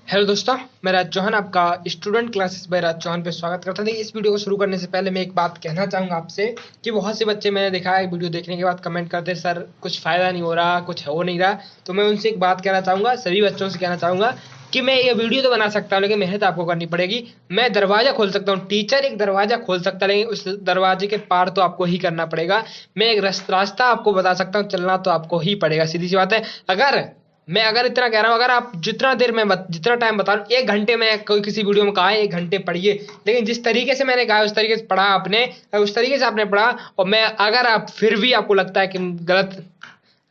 Hello दोस्तों, मैं राज चौहान आपका स्टूडेंट क्लासेस बाय राज चौहान पे स्वागत करता हूं। इस वीडियो को शुरू करने से पहले मैं एक बात कहना चाहूँगा आपसे कि बहुत से बच्चे मैंने देखा है वीडियो देखने के बाद कमेंट करते हैं, सर कुछ फ़ायदा नहीं हो रहा, कुछ हो नहीं रहा। तो मैं उनसे एक बात कहना चाहूँगा, सभी बच्चों से कहना चाहूँगा कि मैं ये वीडियो तो बना सकता हूँ लेकिन मेहनत आपको करनी पड़ेगी। मैं दरवाज़ा खोल सकता हूँ, टीचर एक दरवाज़ा खोल सकता है लेकिन उस दरवाजे के पार तो आपको ही करना पड़ेगा। मैं एक रास्ता आपको बता सकता हूँ, चलना तो आपको ही पड़ेगा, सीधी सी बात है। अगर इतना कह रहा हूँ, अगर आप जितना टाइम बता रहा हूँ, 1 घंटे में कोई किसी वीडियो में कहा है 1 घंटे पढ़िए, लेकिन जिस तरीके से मैंने कहा उस तरीके से पढ़ा आपने, उस तरीके से आपने पढ़ा। और मैं अगर आप फिर भी आपको लगता है कि गलत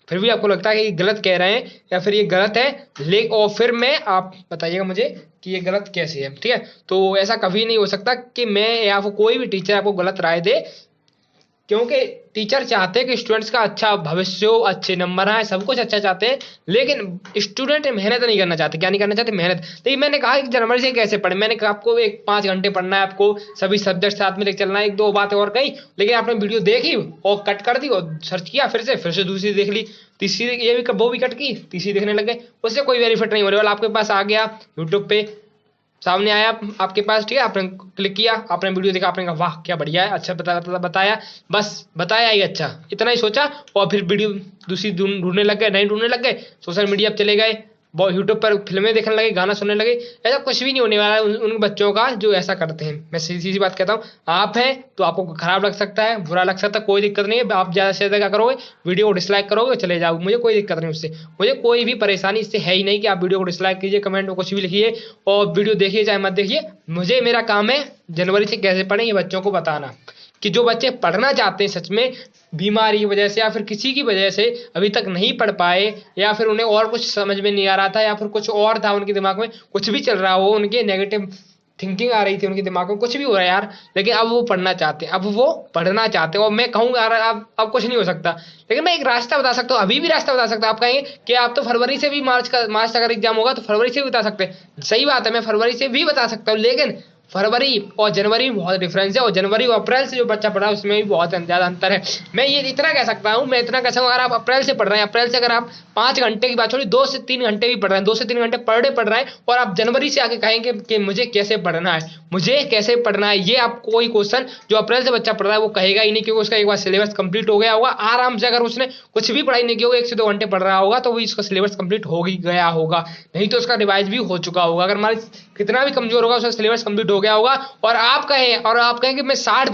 कह रहे हैं या फिर ये गलत है, ले और फिर मैं आप बताइएगा मुझे कि ये गलत कैसे है, ठीक है। तो ऐसा कभी नहीं हो सकता कि मैं या फिर कोई भी टीचर आपको गलत राय दे, क्योंकि टीचर चाहते हैं कि स्टूडेंट्स का अच्छा भविष्य हो, अच्छे नंबर आए, सब कुछ अच्छा चाहते हैं, लेकिन स्टूडेंट मेहनत नहीं करना चाहते। क्या नहीं करना चाहते? मेहनत। लेकिन मैंने कहा कि जनवरी से कैसे पढ़े, मैंने कहा आपको 5 घंटे पढ़ना है, आपको सभी सब्जेक्ट साथ में लेकर चलना है। 1-2 बातें और कही, लेकिन आपने वीडियो देखी और कट कर दी और सर्च किया, फिर से दूसरी देख ली, तीसरी ये भी वो भी कट की, तीसरी देखने लग गए। उससे कोई बेनिफिट नहीं होने वाला। आपके पास आ गया यूट्यूब पे, सामने आया आपके पास, ठीक है, आपने क्लिक किया, आपने वीडियो देखा, आपने कहा वाह क्या बढ़िया है, अच्छा बताया, बस बताया ही, अच्छा इतना ही सोचा। और फिर वीडियो दूसरी ढूंढने लग गए, नहीं ढूंढने लग गए, सोशल मीडिया पर चले गए, यूट्यूब पर फिल्में देखने लगे, गाना सुनने लगे। ऐसा कुछ भी नहीं होने वाला है उन बच्चों का जो ऐसा करते हैं। मैं सीधी सीधी बात कहता हूँ, आप हैं तो आपको खराब लग सकता है, बुरा लग सकता है, कोई दिक्कत नहीं है। आप ज़्यादा से ज़्यादा क्या करोगे, वीडियो को डिसलाइक करोगे, चले जाओगे, मुझे कोई दिक्कत नहीं उससे, मुझे कोई भी परेशानी इससे है ही नहीं कि आप वीडियो को डिसलाइक कीजिए, कमेंट में कुछ भी लिखिए और वीडियो देखिए चाहे मत देखिए। मुझे मेरा काम है जनवरी से कैसे पढ़ें ये बच्चों को बताना, कि जो बच्चे पढ़ना चाहते हैं सच में, बीमारी की वजह से या फिर किसी की वजह से अभी तक नहीं पढ़ पाए, या फिर उन्हें और कुछ समझ में नहीं आ रहा था, या फिर कुछ और था उनके दिमाग में, कुछ भी चल रहा हो, उनके नेगेटिव थिंकिंग आ रही थी उनके दिमाग में, कुछ भी हो रहा है यार, लेकिन अब वो पढ़ना चाहते हैं, अब वो पढ़ना चाहते हैं। और मैं कहूँगा यार अब कुछ नहीं हो सकता, लेकिन मैं एक रास्ता बता सकता हूँ, अभी भी रास्ता बता सकता हूँ। आप कहेंगे कि आप तो फरवरी से भी मार्च अगर एग्जाम होगा तो फरवरी से भी बता सकते हैं। सही बात है, मैं फरवरी से भी बता सकता हूँ, लेकिन फरवरी और जनवरी में बहुत डिफरेंस है, और जनवरी और अप्रैल से जो बच्चा पढ़ रहा है उसमें भी बहुत ज़्यादा अंतर है। मैं ये इतना कह सकता हूँ, अगर आप अप्रैल से पढ़ रहे हैं, अप्रैल से अगर आप 5 घंटे की बात छोड़िए, 2 से 3 घंटे भी पढ़ रहे हैं, 2 से 3 घंटे पढ़ रहे हैं, और आप जनवरी से आके कहेंगे कि मुझे कैसे पढ़ना है, मुझे कैसे पढ़ना है, ये आप कोई क्वेश्चन जो अप्रैल से बच्चा पढ़ रहा है वो कहेगा ही नहीं, क्योंकि उसका एक बार सिलेबस कंप्लीट हो गया होगा आराम से। अगर उसने कुछ भी पढ़ाई नहीं की होगी, 1 से 2 घंटे पढ़ रहा होगा, तो वो इसका सिलेबस कंप्लीट हो ही गया होगा, नहीं तो उसका रिवाइज भी हो चुका होगा। अगर हमारी कितना भी कमजोर होगा उसका सिलेबस कंप्लीट हो गया होगा। और आप कहें कि मैं 60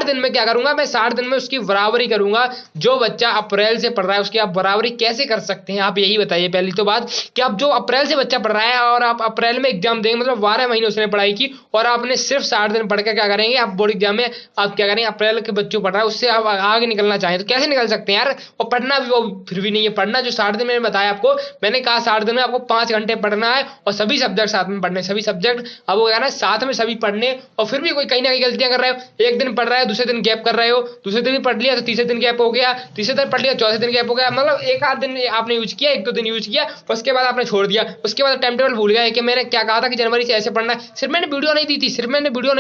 दिन में क्या करूंगा, मैं 60 दिन में उसकी बराबरी करूंगा। जो बच्चा अप्रैल से पढ़ रहा है उसकी आप बराबरी कैसे कर सकते हैं, आप यही बताइए। पहली तो बात कि आप जो अप्रैल से बच्चा पढ़ रहा है और आप अप्रैल में एग्जाम देंगे, मतलब 12 महीने उसने पढ़ाई की, और आपने सिर्फ 60 दिन पढ़ के क्या करेंगे, आप बोर्ड एग्जाम में आप क्या करेंगे, अप्रैल के बच्चों पढ़ रहा है उससे आप आगे निकलना चाहें तो कैसे निकल सकते हैं यार। और पढ़ना भी वो फिर भी नहीं है, पढ़ना जो 60 दिन मैंने बताया आपको, मैंने कहा 60 दिन में आपको 5 घंटे पढ़ना है और सभी सब्जेक्ट साथ में पढ़ने, सभी सब्जेक्ट अब वो कहना है साथ में सभी पढ़ने। और फिर भी कोई कहीं ना कहीं गलतियां कर रहे हो, एक दिन पढ़ रहा है दूसरे दिन गैप कर रहे हो, दूसरे दिन भी पढ़ लिया तो तीसरे दिन गैप हो गया, तीसरे दिन पढ़ लिया चौथे दिन गैप हो गया, मतलब एक आध दिन आपने यूज किया, 1-2 दिन यूज किया, उसके बाद आपने छोड़ दिया, उसके बाद टाइम टेबल भूल गया कि मैंने क्या कहा था कि जनवरी से ऐसे पढ़ना है। सिर्फ मैंने वीडियो नहीं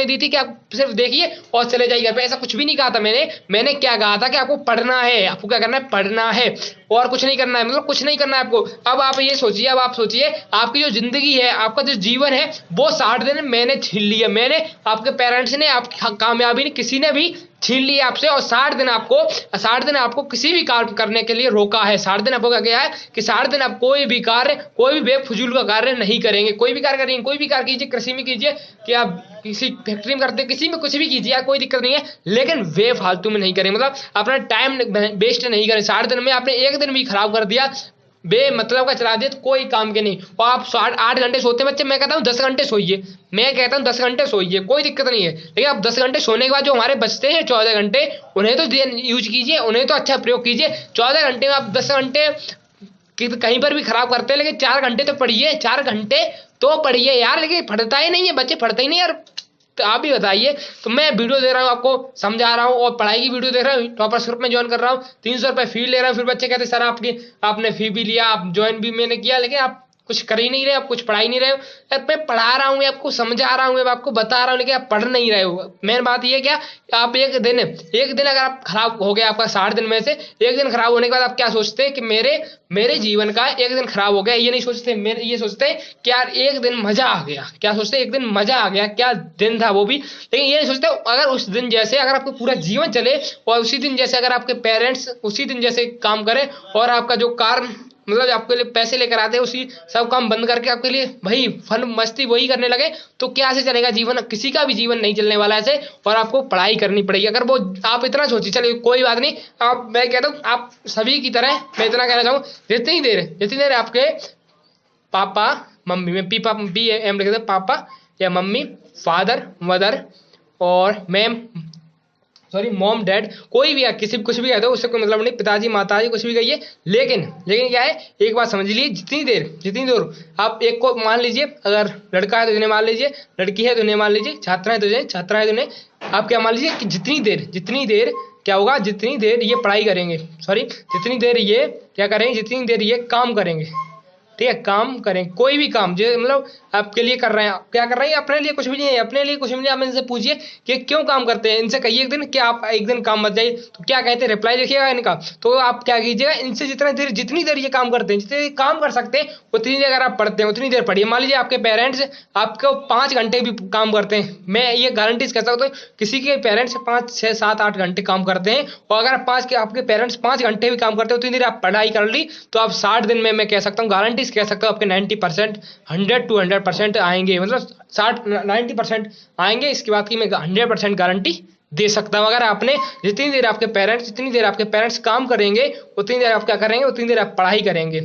दी थी कि आप सिर्फ देखिए और चले जाइए घर पे, ऐसा कुछ भी नहीं कहा था मैंने क्या कहा था कि आपको पढ़ना है, आपको क्या करना है, पढ़ना है और कुछ नहीं करना है, मतलब कुछ नहीं करना है आपको। अब आप सोचिए आपकी जो जिंदगी है, आपका जो जीवन है, वो 60 दिन मैंने छीन लिया, मैंने, आपके पेरेंट्स ने, आपकी कामयाबी ने, किसी ने भी छीन लिया आपसे। और 60 दिन आपको किसी भी कार्य करने के लिए रोका है। 60 दिन आपको क्या है कि 60 दिन आप कोई भी बेफजूल का कार्य नहीं करेंगे, कोई भी कार्य करेंगे, कोई भी कार्य कीजिए, कृषि में कीजिए, कि आप किसी फैक्ट्री में करते हैं, किसी में कुछ भी कीजिए, कोई दिक्कत नहीं है, लेकिन बेफालतू में नहीं करेंगे, मतलब अपना टाइम वेस्ट नहीं करें। 60 दिन में आपने एक दिन भी खराब कर दिया, बेमतलब का चला दिया, तो कोई काम के नहीं। और आप 8 घंटे सोते हैं बच्चे, मैं कहता हूँ 10 घंटे सोइए, कोई दिक्कत नहीं है, लेकिन आप 10 घंटे सोने के बाद जो हमारे बचते हैं 14 घंटे, उन्हें तो यूज कीजिए, उन्हें तो अच्छा प्रयोग कीजिए। 14 घंटे में आप 10 घंटे कहीं पर भी खराब करते हैं, लेकिन 4 घंटे तो पढ़िए, 4 घंटे तो पढ़िए यार, लेकिन पढ़ता ही नहीं है, बच्चे पढ़ते ही नहीं यार। तो आप भी बताइए। तो मैं वीडियो दे रहा हूँ, आपको समझा रहा हूँ, और पढ़ाई की वीडियो दे रहा हूँ, टॉपर्स ग्रुप में ज्वाइन कर रहा हूँ, 300 रुपये फी ले रहा हूँ। फिर बच्चे कहते हैं सर आपने फी भी लिया, आप ज्वाइन भी मैंने किया, लेकिन आप कुछ कर ही नहीं रहे, आप कुछ पढ़ा ही नहीं रहे हो। यार मैं पढ़ा रहा हूँ, मैं आपको समझा रहा हूँ, मैं आपको बता रहा हूँ, लेकिन आप पढ़ नहीं रहे हो। मेन बात ये क्या, आप एक दिन अगर आप खराब हो गया आपका 60 दिन में से एक दिन खराब होने के बाद आप क्या सोचते हैं कि मेरे जीवन का एक दिन खराब हो गया, ये नहीं सोचते। मेरे ये सोचते हैं कि यार एक दिन मजा आ गया। क्या सोचते हैं, एक दिन मजा आ गया, क्या दिन था वो भी। लेकिन ये नहीं सोचते अगर उस दिन जैसे अगर आपको पूरा जीवन चले और उसी दिन जैसे अगर आपके पेरेंट्स उसी दिन जैसे काम करें और आपका जो कार्य मतलब आपके लिए पैसे लेकर आते हैं उसी सब काम बंद करके आपके लिए भाई फन मस्ती वही करने लगे, तो क्या से चलेगा जीवन। किसी का भी जीवन नहीं चलने वाला ऐसे, और आपको पढ़ाई करनी पड़ेगी। अगर वो आप इतना सोचिए, चलिए कोई बात नहीं, आप मैं कहता हूँ आप सभी की तरह मैं इतना कहना चाहूँ, जितनी देर आपके पापा मम्मी में पी एम लिख देते, पापा या मम्मी, फादर मदर और मैम सॉरी मॉम डैड, कोई भी है किसी कुछ भी कहते हो उससे कोई मतलब नहीं, पिताजी माताजी कुछ भी कहिए। लेकिन क्या है, एक बात समझ लीजिए, जितनी देर आप एक को मान लीजिए, अगर लड़का है तो इन्हें मान लीजिए, लड़की है तो इन्हें मान लीजिए, छात्रा है तो इन्हें आप क्या मान लीजिए कि जितनी देर क्या होगा, जितनी देर ये पढ़ाई करेंगे, सॉरी जितनी देर ये क्या करेंगे, जितनी देर ये काम करेंगे, ठीक है, काम करें कोई भी काम जो मतलब आपके लिए कर रहे हैं, क्या कर रहे हैं, अपने लिए कुछ भी नहीं है, अपने लिए कुछ भी नहीं। आप इनसे पूछिए कि क्यों काम करते हैं, इनसे कहिए एक दिन कि आप एक दिन काम मत जाइए, तो क्या कहते हैं, रिप्लाई देखिएगा इनका। तो आप क्या कीजिएगा, इनसे जितनी देर ये काम करते हैं, जितनी काम कर सकते हैं उतनी देर अगर आप पढ़ते हैं उतनी देर पढ़िए। मान लीजिए आपके पेरेंट्स आपको 5 घंटे भी काम करते हैं, मैं ये गारंटी कह सकता हूँ किसी के पेरेंट्स 5 6 7 8 घंटे काम करते हैं, और अगर आपके पेरेंट्स 5 घंटे भी काम करते हैं उतनी देर आप पढ़ाई कर ली, तो आप 60 दिन में मैं कह सकता हूँ, गारंटी कह सकता हूँ आपके 90% 100 to 100% आएंगे, मतलब 60-90% आएंगे। इसके बाद की मैं 100% गारंटी दे सकता हूँ। अगर आपने जितनी देर आपके पेरेंट्स काम करेंगे उतनी देर आप क्या करेंगे, उतनी देर आप पढ़ाई करेंगे।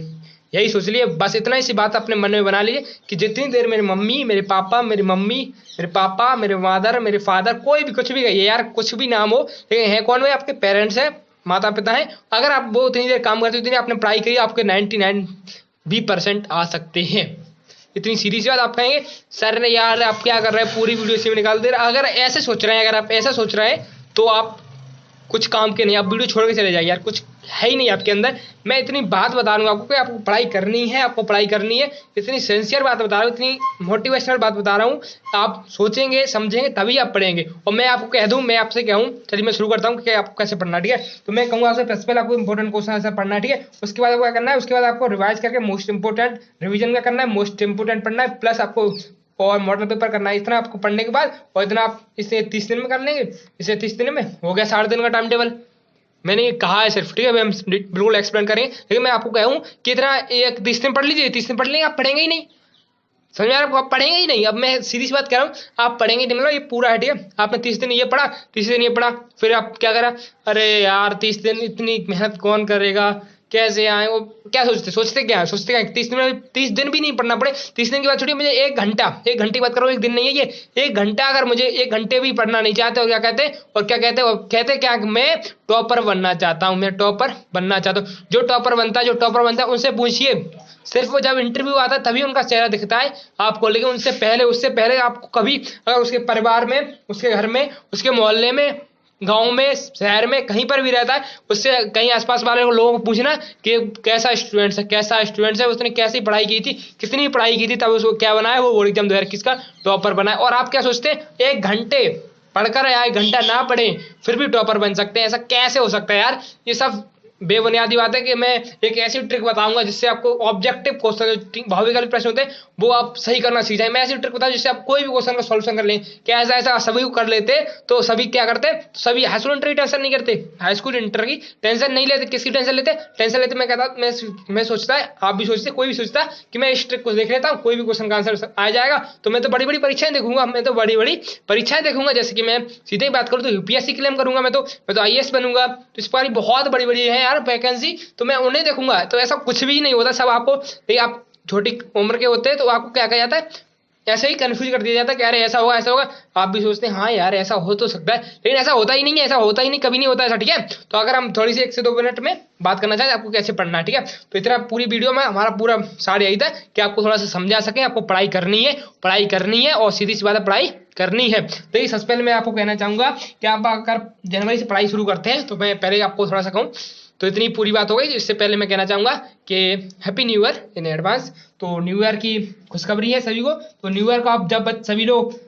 यही सोच लिए, बस इतना ही सी बात अपने मन में बना लीजिए कि जितनी देर मेरी मम्मी मेरे पापा मेरी मम्मी मेरे पापा मेरे मदर मेरे फादर, कोई भी कुछ भी कहिए यार, कुछ भी नाम हो, लेकिन है कौन, वे आपके पेरेंट्स हैं, माता पिता हैं। अगर आप वो उतनी देर काम करते, उतनी देर आपने पढ़ाई करी, आपके 99% आ सकते हैं। इतनी सीधी सी बात। आप कहेंगे सर ने यार आप क्या कर रहे हैं, पूरी वीडियो इसी में निकाल दे रहे। अगर ऐसे सोच रहे हैं, अगर आप ऐसा सोच रहे हैं तो आप कुछ काम के नहीं, आप वीडियो छोड़ के चले जाइए यार, कुछ है ही नहीं आपके अंदर। मैं इतनी बात बता दूंगा आपको कि आपको पढ़ाई करनी है, आपको पढ़ाई करनी है। इतनी सिंसियर बात बता रहा हूँ, इतनी मोटिवेशनल बात बता रहा हूँ, आप सोचेंगे समझेंगे तभी आप पढ़ेंगे। और मैं आपको कह दूं, मैं आपसे कहूँ, चलिए मैं शुरू करता हूँ कि आपको कैसे पढ़ना, ठीक है। तो मैं कहूँगा आपसे सबसे पहले आपको इंपॉर्टेंट क्वेश्चन आंसर पढ़ना है, ठीक है। उसके बाद आपको क्या करना है, उसके बाद आपको रिवाइज करके मोस्ट इंपोर्टेंट रिवीजन का करना है, मोस्ट इंपोर्टेंट पढ़ना है, प्लस आपको और मॉडल पेपर करना है। इतना आपको पढ़ने के बाद, और इतना आप इसे 30 दिन में कर लेंगे, इसे 30 दिन में हो गया 60 दिन का टाइम टेबल। मैंने ये कहा है सिर्फ, ठीक है, हम बिल्कुल एक्सप्लेन करेंगे, लेकिन मैं आपको कहूँ कि इतना एक 30 दिन पढ़ लीजिए, 30 दिन पढ़ लेंगे, आप पढ़ेंगे ही नहीं, समझ में आ रहा है आपको, आप पढ़ेंगे ही नहीं। अब मैं सीधी सी बात कह रहा हूँ, आप पढ़ेंगे नहीं, मतलब ये पूरा है, ठीक है। आपने 30 दिन ये पढ़ा, 30 दिन ये पढ़ा, फिर आप क्या करा, अरे यार 30 दिन इतनी मेहनत कौन करेगा, कैसे आए, वो क्या सोचते क्या 30 दिन भी नहीं पढ़ना पड़े। 30 दिन के बाद छोड़िए, मुझे 1 घंटा, 1 घंटे की बात करो, एक दिन नहीं है ये, 1 घंटा अगर मुझे 1 घंटे भी पढ़ना नहीं चाहते हो, क्या कहते हैं, और क्या कहते हैं, कहते क्या, मैं टॉपर बनना चाहता हूँ, मैं टॉपर बनना चाहता हूँ। जो टॉपर बनता है उनसे पूछिए, सिर्फ वो जब इंटरव्यू आता है तभी उनका चेहरा दिखता है आपको, लेकिन उससे पहले आपको कभी अगर उसके परिवार में, उसके घर में, उसके मोहल्ले में, गांव में, शहर में, कहीं पर भी रहता है, उससे कहीं आसपास वाले लोगों को पूछना कि कैसा स्टूडेंट है, उसने कैसी पढ़ाई की थी, कितनी पढ़ाई की थी, तब उसको क्या बना है, वो बोर्ड एग्जाम 2021 का टॉपर बना है। और आप क्या सोचते हैं, 1 घंटे पढ़कर या 1 घंटा ना पढ़े फिर भी टॉपर बन सकते हैं, ऐसा कैसे हो सकता है यार। ये सब बेबुनियादी बात है कि मैं एक ऐसी ट्रिक बताऊंगा जिससे आपको ऑब्जेक्टिव क्वेश्चन, जो भाविक प्रश्न होते हैं, वो आप सही करना सीख जाए। मैं ऐसी ट्रिक बताऊं जिससे आप कोई भी क्वेश्चन का सॉल्यूशन कर लें। क्या ऐसा सभी को कर लेते तो सभी क्या करते, सभी हाई स्कूल इंटर की टेंशन नहीं करते, हाई स्कूल इंटर की टेंशन नहीं लेते, किसकी टेंशन लेते मैं कहता, मैं सोचता है, आप भी सोचते, कोई भी सोचता कि मैं इस ट्रिक को देख लेता हूँ, कोई भी क्वेश्चन का आंसर आ जाएगा, तो मैं तो बड़ी बड़ी परीक्षाएं देखूंगा, जैसे कि मैं सीधे ही बात करूँ तो यूपीएससी क्लेम करूंगा, मैं तो आईएएस बनूंगा। तो इस बार बहुत बड़ी बड़ी है यार वैकेंसी, तो मैं उन्हें देखूंगा। तो ऐसा कुछ भी नहीं होता, सब आपको, आप छोटी उम्र के होते हैं तो आपको क्या कहा जाता है, ऐसे ही कंफ्यूज कर दिया जाता है कि अरे ऐसा होगा। आप भी सोचते हैं हाँ यार ऐसा हो तो सकता है, लेकिन ऐसा होता ही नहीं है, कभी नहीं होता ऐसा, ठीक है। तो अगर हम थोड़ी सी 1 से 2 मिनट में बात करना चाहें आपको कैसे पढ़ना है, ठीक है। तो इतना पूरी वीडियो में हमारा पूरा सार यही था कि आपको थोड़ा सा समझा सके, आपको पढ़ाई करनी है और सीधी सी बात है, पढ़ाई करनी है। तो सबसे पहले मैं आपको कहना चाहूंगा कि आप अगर जनवरी से पढ़ाई शुरू करते हैं, तो मैं पहले आपको थोड़ा सा कहूँ तो इतनी पूरी बात हो गई। इससे पहले मैं कहना चाहूँगा कि happy new year in advance. तो न्यू ईयर की खुशखबरी है सभी को। तो न्यू ईयर को आप जब सभी लोग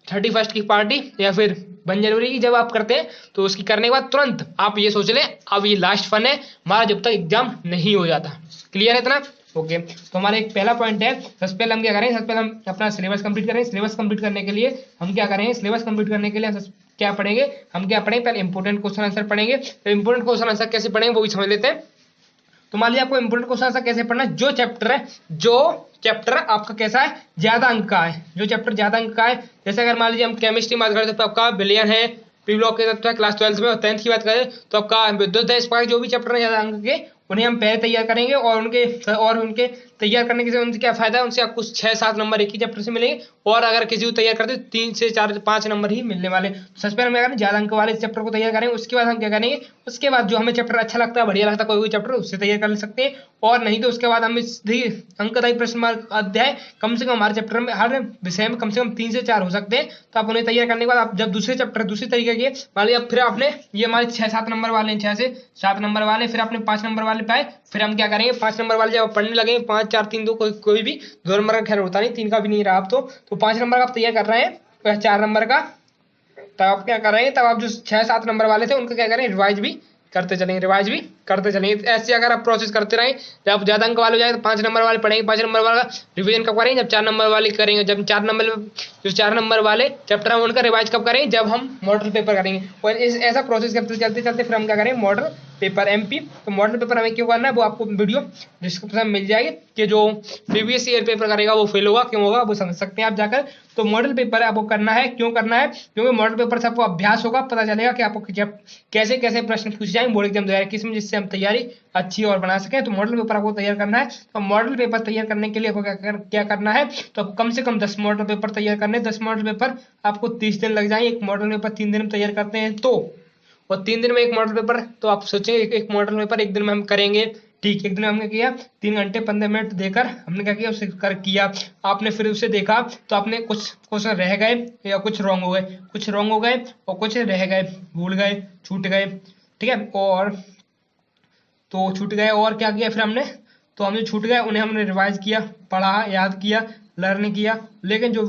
31 की पार्टी या फिर 1 जनवरी की जब आप करते हैं तो उसकी करने के बाद तुरंत आप ये सोच लें अब ये लास्ट फन है हमारा जब तक एग्जाम नहीं हो जाता। क्लियर है इतना? ओके। तो हमारा एक पहला पॉइंट है, सबसे पहले हम क्या करें, सबसे पहले हम अपना सिलेबस कंप्लीट करें। सिलेबस कंप्लीट करने के लिए हम क्या करेंगे, सिलेबस कंप्लीट करने के लिए क्या पढ़ेंगे, हम क्या पढ़ेंगे, पहले इंपोर्टेंट क्वेश्चन आंसर पढ़ेंगे। तो इंपोर्टेंट क्वेश्चन आंसर कैसे पढ़ेंगे वो भी समझ लेते हैं। तो मान लीजिए आपको इंपोर्टेंट क्वेश्चन आंसर कैसे पढ़ना है, जो चैप्टर आपका कैसा है, ज्यादा अंक का है, जो चैप्टर ज्यादा अंक का है। जैसे अगर मान लीजिए हम केमिस्ट्री बात करें तो आपका विलयन है, पी ब्लॉक के तत्व है क्लास 12 में, और 10th की बात करें तो आपका विद्युत है। इस प्रकार जो भी चैप्टर है ज्यादा अंक के उन्हें हम पहले तैयार करेंगे और उनके तैयार करने से उनसे क्या फायदा है, उनसे आपको 6-7 नंबर एक ही चैप्टर से मिलेंगे। और अगर किसी को तैयार करते 3 से 4-5 नंबर ही मिलने वाले। तो सबसे पहले हम ज्यादा अंक वाले चैप्टर को तैयार करेंगे। उसके बाद हम क्या करेंगे, उसके बाद जो हमें चैप्टर अच्छा लगता है, बढ़िया लगता है कोई भी चैप्टर, उससे तैयार कर सकते हैं। और नहीं तो उसके बाद हम अंकदायी प्रश्न मार्क अध्याय कम से कम हमारे चैप्टर में हर विषय में कम से कम 3 से 4 हो सकते हैं। तो आप उन्हें तैयार करने के बाद आप जब दूसरे चैप्टर दूसरी तरीके के मान लीजिए फिर आपने ये हमारे 6-7 नंबर वाले, 6 से 7 नंबर वाले, फिर आपने 5 नंबर वाले पाए, फिर हम क्या करेंगे 5 नंबर वाले जब आप पढ़ने लगे 5 4 3 2 कोई भी 2 नंबर का खैर होता नहीं, 3 का भी नहीं रहा आप तो 5 नंबर का आप तैयार कर रहे हैं, 4 नंबर का तब आप क्या कर रहे हैं, तब आप जो 6-7 नंबर वाले थे उनका क्या करें, रिवाइज भी करते चलेंगे। ऐसे अगर आप प्रोसेस करते रहें, जब ज्यादा अंक वाले हो जाए तो 5 नंबर वाले पढ़ेंगे, 5 नंबर वाला रिवीजन कब करेंगे, जब 4 नंबर वाले करेंगे। जब 4 नंबर वाले चैप्टर हैं उनका रिवाइज कब करेंगे, जब हम मॉडल पेपर करेंगे। और ऐसा प्रोसेस करते चलते फिर हम क्या करेंगे, मॉडल पेपर MP। तो मॉडल पेपर हमें क्यों करना है वो आपको वीडियो डिस्क्रिप्शन में मिल जाएगी, कि जो प्रीवियस ईयर पेपर करेगा वो फेल होगा, क्यों होगा वो समझ सकते हैं आप जाकर। तो मॉडल पेपर आपको करना है, क्यों करना है, क्योंकि मॉडल पेपर से आपको अभ्यास होगा, पता चलेगा कि आपको कैसे कैसे प्रश्न पूछे जाएंगे बोर्ड एग्जाम 2021 में, जिससे हम तैयारी अच्छी और बना सकें। तो मॉडल पेपर आपको तैयार करना है। तो मॉडल पेपर तैयार करने के लिए आपको क्या करना है, तो कम से कम 10 मॉडल पेपर तैयार करने। 10 मॉडल पेपर आपको 30 दिन लग जाएंगे। एक मॉडल पेपर 3 दिन में तैयार करते हैं तो, और 3 दिन में एक मॉडल पेपर, तो आप सोचेंगे एक मॉडल पेपर 1 दिन में हम करेंगे, ठीक, 1 दिन में हमने किया 3 घंटे 15 मिनट देकर हमने क्या किया, उसे किया आपने, फिर उसे देखा तो आपने कुछ क्वेश्चन रह गए या कुछ रॉन्ग हो गए, और कुछ रह गए, भूल गए, छूट गए, ठीक है, और तो छूट गए। और क्या किया फिर हमने, तो हम जो छूट गए उन्हें हमने रिवाइज किया, पढ़ा, याद किया, लर्न किया। लेकिन जो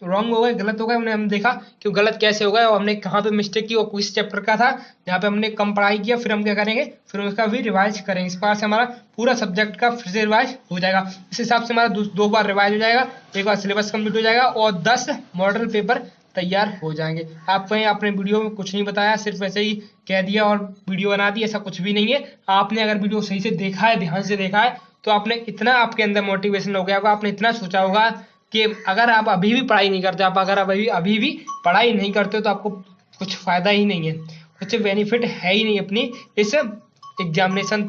रॉन्ग हो गए, गलत हो गए, उन्हें हमने देखा कि गलत कैसे हो गए और हमने कहाँ पे मिस्टेक की, और किस चैप्टर का था जहाँ पे हमने कम पढ़ाई किया। फिर हम क्या करेंगे, फिर उसका भी रिवाइज करेंगे। इस बार से हमारा पूरा सब्जेक्ट का फिर से रिवाइज हो जाएगा। इस हिसाब से हमारा 2 बार रिवाइज हो जाएगा, एक बार सिलेबस कंप्लीट हो जाएगा और 10 मॉडल पेपर तैयार हो जाएंगे। आपको अपने वीडियो में कुछ नहीं बताया, सिर्फ ऐसे ही कह दिया और वीडियो बना दी, ऐसा कुछ भी नहीं है। आपने अगर वीडियो सही से देखा है, ध्यान से देखा है, तो आपने इतना आपके अंदर मोटिवेशन हो गया होगा, आपने इतना सोचा होगा कि अगर आप अभी भी पढ़ाई नहीं करते, आप अगर अभी भी पढ़ाई नहीं करते तो आपको कुछ फायदा ही नहीं है, कुछ बेनिफिट है ही नहीं अपनी इस एग्जामिनेशन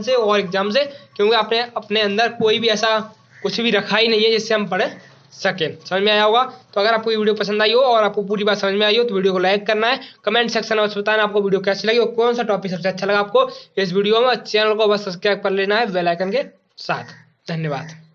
से और एग्जाम से, क्योंकि आपने अपने अंदर कोई भी ऐसा कुछ भी रखा ही नहीं है जिससे हम पढ़ सके। समझ में आया होगा। तो अगर आपको ये वीडियो पसंद आई हो और आपको पूरी बात समझ में आई हो तो वीडियो को लाइक करना है, कमेंट सेक्शन में बताना आपको वीडियो कैसी लगी और कौन सा टॉपिक सबसे अच्छा लगा आपको इस वीडियो में। चैनल को बस सब्सक्राइब कर लेना है बेल आइकन के साथ। धन्यवाद।